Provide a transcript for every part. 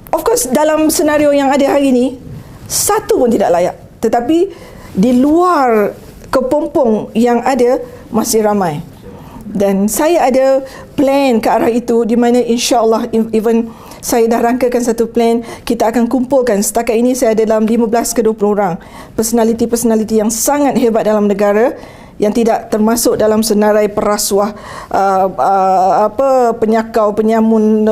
Of course, dalam senario yang ada hari ini, satu pun tidak layak. Tetapi di luar kepompong yang ada, masih ramai. Dan saya ada plan ke arah itu, di mana insya-Allah, even saya dah rangkakan satu plan, kita akan kumpulkan. Setakat ini saya ada dalam 15 ke 20 orang personaliti-personaliti yang sangat hebat dalam negara, yang tidak termasuk dalam senarai perasuah, penyakau, penyamun,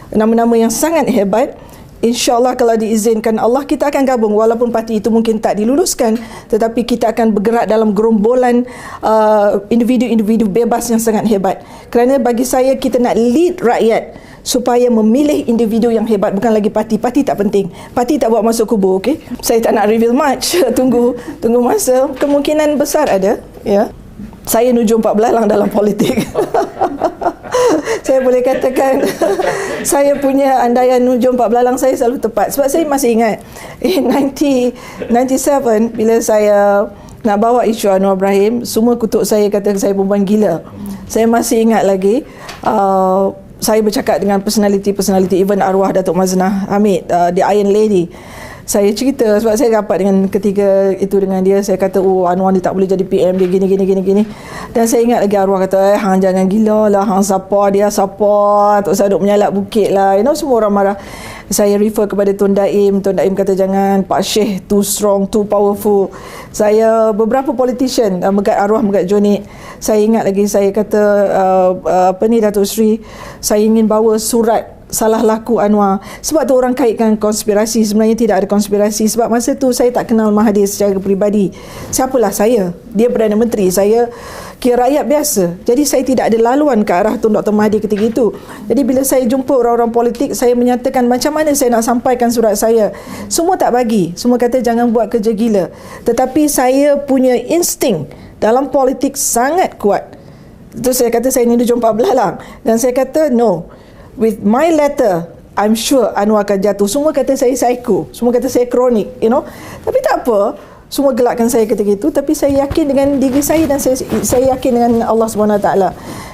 nama-nama yang sangat hebat. InsyaAllah kalau diizinkan Allah, kita akan gabung. Walaupun parti itu mungkin tak diluluskan, tetapi kita akan bergerak dalam gerombolan individu-individu bebas yang sangat hebat. Kerana bagi saya, kita nak lead rakyat supaya memilih individu yang hebat, bukan lagi parti. Parti tak penting. Parti tak buat masuk kubur, okey? Saya tak nak reveal much. tunggu masa. Kemungkinan besar ada, ya. Saya nuju 4 belalang dalam politik. Saya boleh katakan saya punya andaian nuju 4 belalang saya selalu tepat. Sebab saya masih ingat in 1997 bila saya nak bawa isu Anwar Ibrahim, semua kutuk saya, kata saya perempuan gila. Saya masih ingat lagi, saya bercakap dengan personality, even arwah Datuk Maznah Hamid, the Iron Lady. Saya cerita, sebab saya rapat dengan ketiga itu dengan dia. Saya kata, Anwar ni tak boleh jadi PM, dia gini. Dan saya ingat lagi arwah kata, hang jangan gila lah, hang siapa dia, tak usah duk menyalak bukit lah. Semua orang marah. Saya refer kepada Tun Daim kata jangan, Pak Syekh too strong, too powerful. Saya, beberapa politician, arwah Megat Jonik, saya ingat lagi, saya kata, Datuk Seri, saya ingin bawa surat salah laku Anwar. Sebab tu orang kaitkan konspirasi. Sebenarnya tidak ada konspirasi. Sebab masa tu saya tak kenal Mahathir secara peribadi. Siapalah saya? Dia Perdana Menteri. Saya kira rakyat biasa. Jadi saya tidak ada laluan ke arah Tun Dr. Mahathir ketika itu. Jadi bila saya jumpa orang-orang politik, saya menyatakan macam mana saya nak sampaikan surat saya. Semua tak bagi. Semua kata jangan buat kerja gila. Tetapi saya punya insting dalam politik sangat kuat. Itu saya kata saya ni jumpa belalang. Dan saya kata no. With my letter, I'm sure Anwar akan jatuh. Semua kata saya psycho, semua kata saya kronik, Tapi tak apa, semua gelakkan saya ketika itu. Tapi saya yakin dengan diri saya, dan saya yakin dengan Allah SWT.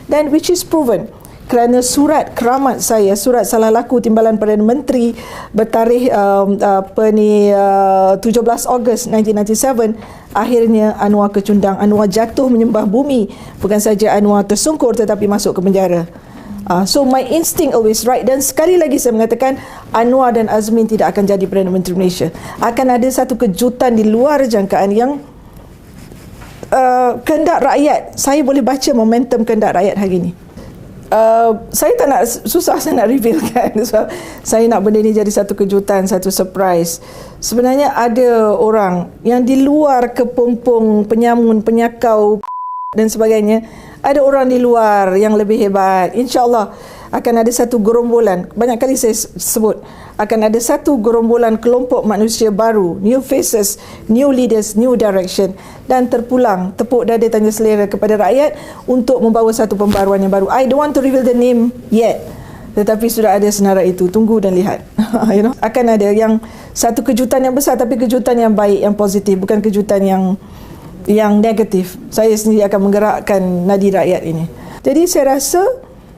Dan which is proven. Kerana surat keramat saya, surat salah laku Timbalan Perdana Menteri bertarikh 17 Ogos 1997, akhirnya Anwar kecundang. Anwar jatuh menyembah bumi. Bukan saja Anwar tersungkur, tetapi masuk ke penjara. So my instinct always right. Dan sekali lagi saya mengatakan, Anwar dan Azmin tidak akan jadi Perdana Menteri Malaysia. Akan ada satu kejutan di luar jangkaan yang kehendak rakyat. Saya boleh baca momentum kehendak rakyat hari ini. Saya tak nak, susah saya nak reveal kan. So, saya nak benda ni jadi satu kejutan, satu surprise. Sebenarnya ada orang yang di luar kepompong, penyamun, penyakau dan sebagainya. Ada orang di luar yang lebih hebat. InsyaAllah akan ada satu gerombolan. Banyak kali saya sebut, akan ada satu gerombolan kelompok manusia baru, new faces, new leaders, new direction, dan terpulang tepuk dada tanya selera kepada rakyat untuk membawa satu pembaruan yang baru. I don't want to reveal the name yet, tetapi sudah ada senarai itu. Tunggu dan lihat. Akan ada yang satu kejutan yang besar, tapi kejutan yang baik, yang positif, bukan kejutan yang negatif. Saya sendiri akan menggerakkan nadi rakyat ini. Jadi saya rasa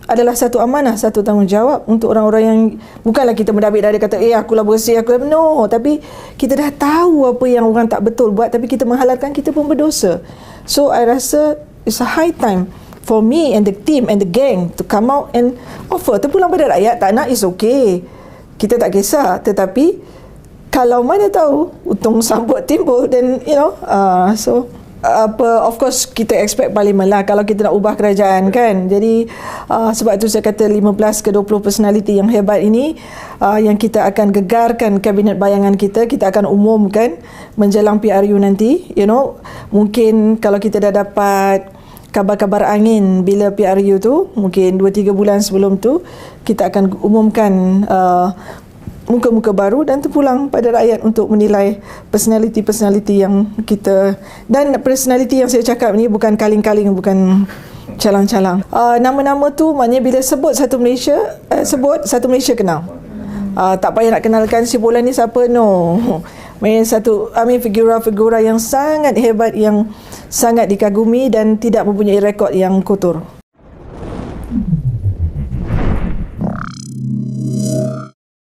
adalah satu amanah, satu tanggungjawab untuk orang-orang yang, bukanlah kita mendabik dada kata akulah bersih, no, tapi kita dah tahu apa yang orang tak betul buat, tapi kita menghalalkan, kita pun berdosa. So I rasa it's a high time for me and the team and the gang to come out and offer. Terpulang pada rakyat, tak nak is okay, kita tak kisah. Tetapi kalau mana tahu untung sambut timbul, then of course kita expect parlimen lah kalau kita nak ubah kerajaan kan. Jadi sebab itu saya kata 15 ke 20 personality yang hebat ini yang kita akan gegarkan kabinet bayangan kita akan umumkan menjelang PRU nanti. Mungkin kalau kita dah dapat kabar-kabar angin bila PRU tu, mungkin 2-3 bulan sebelum tu kita akan umumkan muka-muka baru dan terpulang pada rakyat untuk menilai personality yang kita. Dan personality yang saya cakap ni bukan kaling-kaling, bukan calang-calang. Nama-nama tu maknanya bila sebut satu Malaysia kenal. Tak payah nak kenalkan si bola ni siapa, no. Satu figura-figura yang sangat hebat, yang sangat dikagumi dan tidak mempunyai rekod yang kotor.